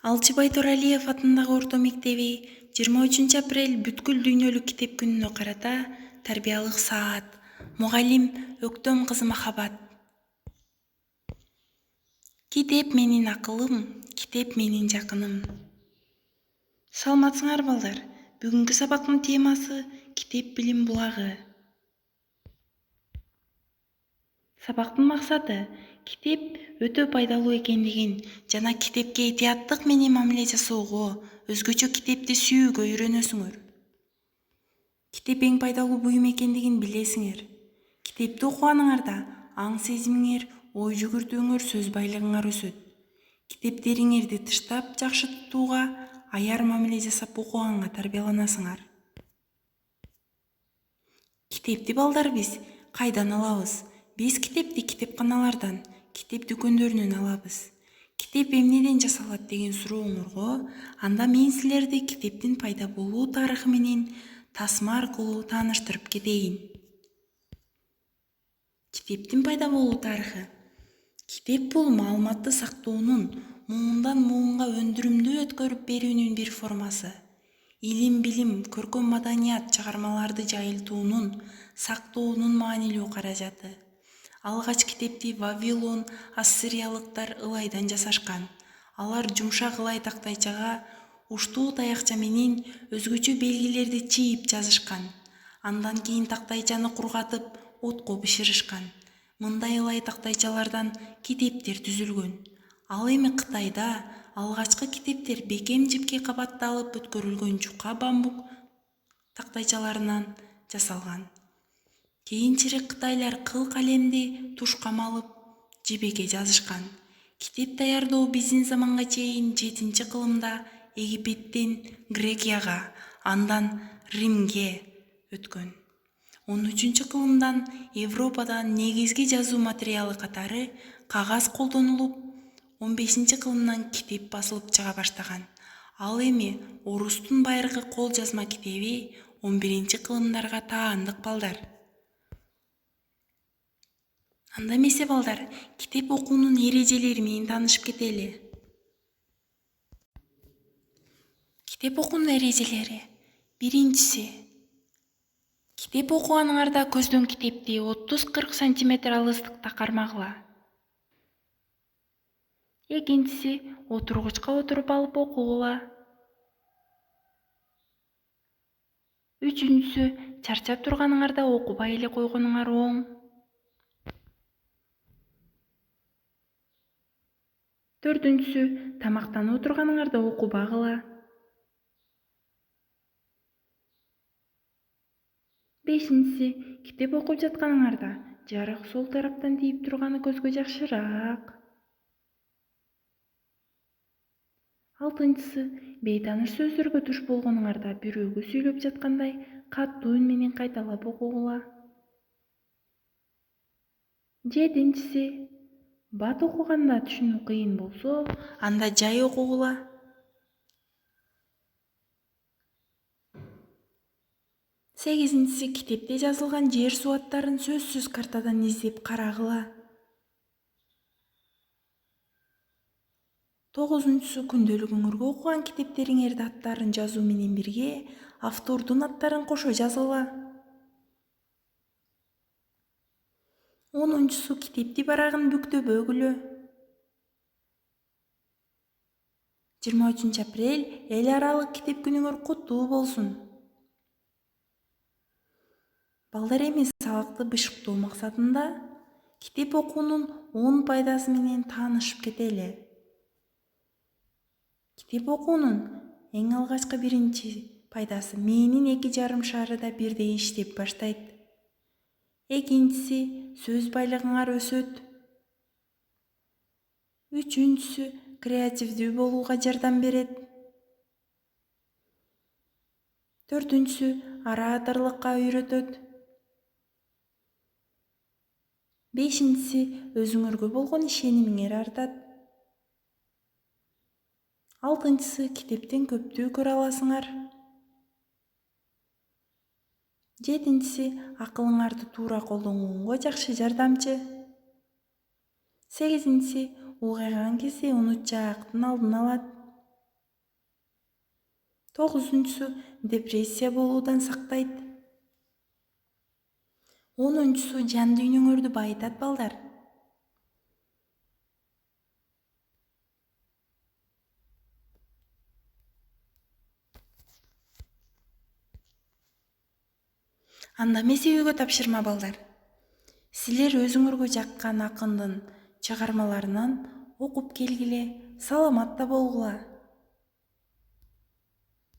Алчыбай Туралиев атындагы орто мектеби 23 апрель бүткүл дүйнөлүк китеп күнүнө карата тарбиялык саат. Мугалим Өктөм кызы Махабат. Китеп менин акылым, китеп менин жакыным. Саламатсыңар балдар. Бүгүнкү сабактын темасы китеп билим булагы. Сабактын максаты китеп өтө пайдалуу экендигин жана китепке этияттык менен мамиле жасоого, өзгөчө китепти сүйүүгө үйрөнөсүңөр. Китеп эң пайдалуу буюм экендигин билесиңер. Китепти окуганыңарда аң сезимиңер, ой жүгүртүүңөр, сөз байлыгыңар өсөт. Китептериңерди тыштап жакшы тутууга, аяр мамиле жасап окуганга тарбияланасыңар. Китепти балдар биз кайдан алабыз? Биз китепти китепканалардан, китеп дүкөндөрүнөн алабыз. Китеп эмнеден жасалат деген сурооңорго, анда мен силерди китептин пайда болуу тарыхы менен тасма аркылуу тааныштырып кетейин. Китептин пайда болуу тарыхы. Китеп бул маалыматты сактоонун, муундан муунга өндүрүмдүү өткөрүп берүүнүн бир формасы. Илим, билим, көркөм маданият чыгармаларды жайылтуунун, сактоонун маанилүү каражаты. Алгач китепти Вавилон, ассириялыктар ылайдан жасашкан. Алар жумшак ылай тактайчага уштуу таякча менен өзгөчө белгилерди чийип жазышкан. Андан кийин тактайчаны кургатып, отко бышырышкан. Мындай ылай тактайчалардан китептер түзүлгөн. Ал эми Кытайда алгачкы китептер бекем жипке кабатталып өткөрүлгөн жука бамбук тактайчаларынан жасалган. Кийинчерээк кытайлар кыл калемди тушка малып, жибеге жазышкан. Китеп даярдоо биздин заманга чейин 7-кылымда Египеттен Грекияга, андан Римге өткөн. 13-кылымдан Европадан негизги жазуу материалы катары кагаз колдонулуп, 15-кылымдан китеп басылып чыга баштаган. Ал эми орустун байыркы кол жазма китеби 11-кылымдарга таандык балдар. Анда эмесе балдар, китеп окуунун эрежелери менен таанышып кетели. Китеп окуунун эрежелери. Биринчиси. Китеп окуганыңарда көздөн китепти 30-40 см алыстыкта кармагыла. Экинчиси, отургучка отуруп алып окугула. Үчүнчүсү, чарчап турганыңарда окубай эле койгонуңар оң. Төртүнчүсү, тамактанып отурганыңарда окубагыла. Бешинчиси, китеп окуп жатканыңарда жарык сол тараптан тийип турганы көзгө жакшыраак. Алтынчысы, бейтаныш сөздөргө туш болгонуңарда бирөөгө сүйлөп жаткандай каттуу үн менен кайталап окугула. Жетинчиси, бат окуганда түшүнүү кыйын болсо, анда жай окугула. Сегизинчиси, китепте жазылган жер суу аттарын сөзсүз картадан издеп карагыла. Тогузунчусу, күндөлүгүңөргө окуган китептериңерди аттарын жазуу менен бирге автордун аттарын кошо жазгыла. 10-чусу, китепти барагын бүктөбөгүлө. 23 апрель эл аралык китеп күнүңөр куттуу болсун. Балдар, эми сабакты бышыктоо максатында китеп окуунун 10 пайдасы менен таанышып кетели. Китеп окуунун эң алгачкы биринчи пайдасы мээнин 2,5 шарыда бирдей иштеп баштайт. Экинчиси, сөз байлыгыңар өсөт. Үчүнчүсү, креативдүү болууга жардам берет. Төртүнчүсү, ораторлукка үйрөтөт. Бешинчиси, өзүңөргө болгон ишенимиңер артат. Алтынчысы, китептен көптү көрө аласыңар. Жетинчиси, акылыңарды туура колдонгонго жакшы жардамчы. Сегизинчиси, улгайган кезде унутчаактын алдын алат. 9-су депрессия болуудан сактайт. 10-су жан дүйнөңөрдү байытат балдар. Анда эмесе үйгө тапшырма балдар. Силер өзүңөргө жаккан акындын чыгармаларынан окуп келгиле, саламат да болгула.